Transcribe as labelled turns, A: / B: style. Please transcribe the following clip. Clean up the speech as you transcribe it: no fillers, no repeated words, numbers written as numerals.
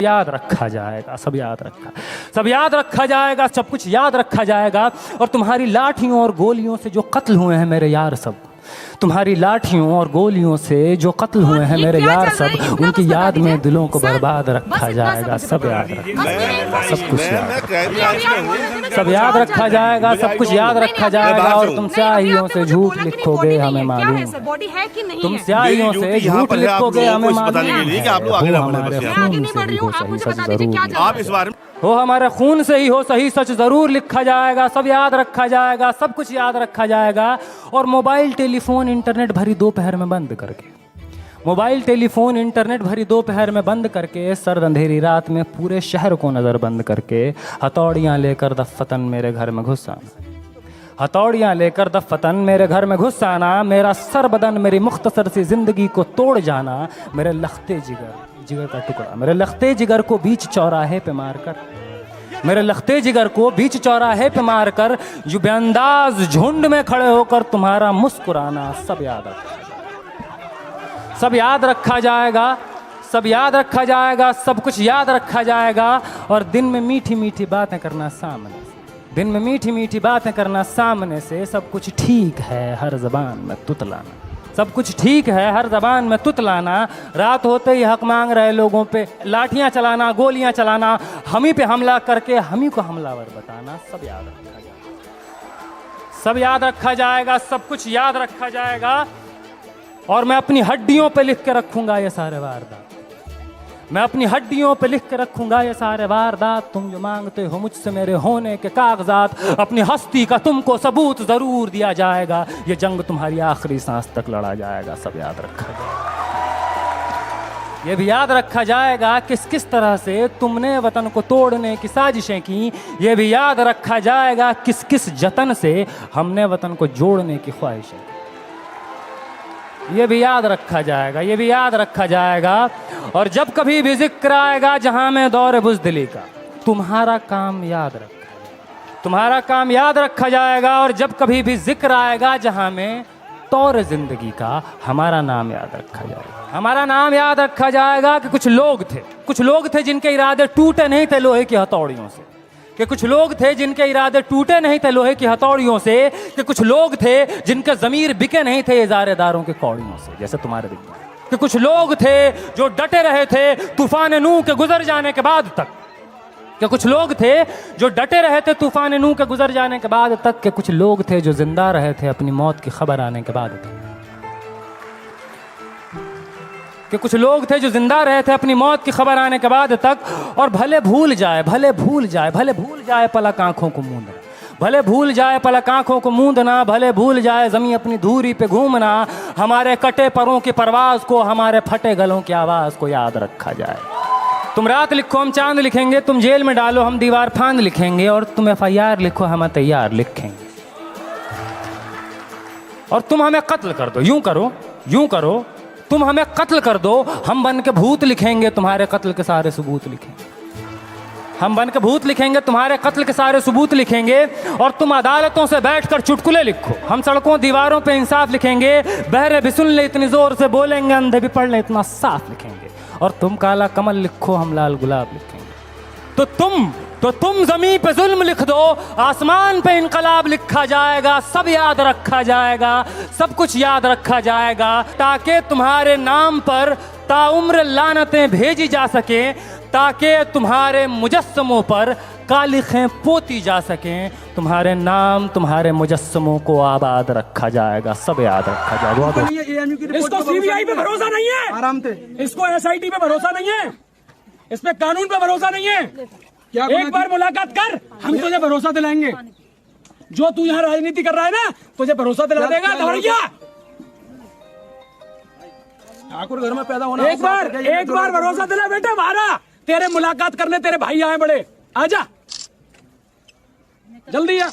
A: याद रखा जाएगा, सब याद रखा जाएगा, सब कुछ याद रखा जाएगा। और तुम्हारी लाठियों और गोलियों से जो कत्ल हुए हैं मेरे यार सब, तुम्हारी लाठियों और गोलियों से जो कत्ल हुए हैं मेरे यार सब, उनकी याद में दिलों को बर्बाद रखा जाएगा। सब याद रखा, सब कुछ सब याद रखा जाएगा, सब कुछ याद रखा जाएगा। और तुम स्याहियों से झूठ लिखोगे हमें मालूम, तुम स्याहियों से झूठ लिखोगे हमें मालूम, हो हमारे खून से ही हो सही सच जरूर लिखा जाएगा। सब याद रखा जाएगा, सब कुछ याद रखा जाएगा। और मोबाइल टेलीफोन इंटरनेट भरी दोपहर में बंद करके, मोबाइल टेलीफोन इंटरनेट भरी दोपहर में बंद करके, सर्द अंधेरी रात में पूरे शहर को नज़र बंद करके, हथौड़ियाँ लेकर दफ्फतन मेरे घर में घुस आना, हथौड़ियाँ लेकर दफ्फतन मेरे घर में घुस आना, मेरा सर बदन मेरी मुख्तसर सी जिंदगी को तोड़ जाना, मेरे लखते जिगर का टुकड़ा, मेरे लखते जिगर को बीच चौराहे पे मारकर, मेरे लखते जिगर को बीच चौराहे पे मारकर, जो बेअंदाज झुंड में खड़े होकर तुम्हारा मुस्कुराना, सब याद रखा, सब याद रखा जाएगा, सब याद रखा जाएगा, सब कुछ याद रखा जाएगा। और दिन में मीठी मीठी बातें करना सामने, दिन में मीठी मीठी बातें करना सामने से, सब कुछ ठीक है हर ज़बान में तुतलाना, सब कुछ ठीक है हर ज़बान में तुतलाना। रात होते ही हक मांग रहे लोगों पे लाठियां चलाना, गोलियां चलाना, हम ही पे हमला करके हम ही को हमलावर बताना, सब याद रखा जाएगा, सब याद रखा जाएगा, सब कुछ याद रखा जाएगा। और मैं अपनी हड्डियों पे लिख के रखूंगा ये सारे वारदात, मैं अपनी हड्डियों पे लिख के रखूंगा ये सारे वारदात। तुम जो मांगते हो मुझसे मेरे होने के कागजात, अपनी हस्ती का तुमको सबूत जरूर दिया जाएगा। ये जंग तुम्हारी आखिरी सांस तक लड़ा जाएगा, सब याद रखा जाएगा। ये भी याद रखा जाएगा किस किस तरह से तुमने वतन को तोड़ने की साजिशें की। ये भी याद रखा जाएगा किस किस जतन से हमने वतन को जोड़ने की ख्वाहिशें की। ये भी याद रखा जाएगा, ये भी याद रखा जाएगा। और जब कभी भी जिक्र आएगा जहां में दौर बुज़दिली का, तुम्हारा काम याद रखा, तुम्हारा काम याद रखा जाएगा। और जब कभी भी जिक्र आएगा जहां में तौर जिंदगी का, हमारा नाम याद रखा जाएगा, हमारा नाम याद रखा जाएगा। कि कुछ लोग थे जिनके इरादे टूटे नहीं थे लोहे की हथौड़ियों से, कि कुछ लोग थे जिनके इरादे टूटे नहीं थे लोहे की हथौड़ियों से, कि कुछ लोग थे जिनके ज़मीर बिके नहीं थे इज़ारेदारों के कौड़ियों से, जैसे तुम्हारे दिल में। कि कुछ लोग थे जो डटे रहे थे तूफान नूह के गुजर जाने के बाद तक, कि कुछ लोग थे जो डटे रहे थे तूफान नूह के गुजर जाने के बाद तक, कि कुछ लोग थे जो जिंदा रहे थे अपनी मौत की खबर आने के बाद तक, कि कुछ लोग थे जो जिंदा रहे थे अपनी मौत की खबर आने के बाद तक। और भले भूल जाए पलक आंखों को मूंदना, भले भूल जाए पलक आंखों को मूंदना, भले भूल जाए ज़मीं अपनी धूरी पे घूमना, हमारे कटे परों की परवाज़ को, हमारे फटे गलों की आवाज़ को याद रखा जाए। तुम रात लिखो हम चांद लिखेंगे, तुम जेल में डालो हम दीवार फांद लिखेंगे, और तुम FIR लिखो हम तैयार लिखेंगे। और तुम हमें कत्ल कर दो, यूं करो तुम हमें कत्ल कर दो, हम बन के भूत लिखेंगे तुम्हारे कत्ल के सारे सबूत लिखेंगे, हम बन के भूत लिखेंगे तुम्हारे कत्ल के सारे सबूत लिखेंगे। और तुम अदालतों से बैठकर चुटकुले लिखो, हम सड़कों दीवारों पे इंसाफ लिखेंगे, बहरे भी सुन ले इतनी जोर से बोलेंगे, अंधे भी पढ़ ले इतना साफ लिखेंगे। और तुम काला कमल लिखो हम लाल गुलाब लिखेंगे। तो तुम ज़मीं पे जुल्म लिख दो, आसमान पे इनकलाब लिखा जाएगा, सब याद रखा जाएगा, सब कुछ याद रखा जाएगा। ताकि तुम्हारे नाम पर ताउम्र लानतें भेजी जा सकें, ताकि तुम्हारे मुजस्समों पर कालिखें पोती जा सकें, तुम्हारे नाम तुम्हारे मुजस्समों को आबाद रखा जाएगा, सब याद रखा जाएगा।
B: इसको CBI पे भरोसा नहीं है, आराम से, इसको SIT पे भरोसा नहीं है, इस पे कानून पे भरोसा नहीं है। एक बार मुलाकात कर, हम तुझे भरोसा दिलाएंगे। जो तू यहाँ राजनीति कर रहा है ना, तुझे भरोसा दिला देगा दौड़िया। ठाकुर घर में पैदा होना, एक बार भरोसा दिला बेटा हमारा। तेरे मुलाकात करने तेरे भाई आए बड़े, आजा जल्दी आ।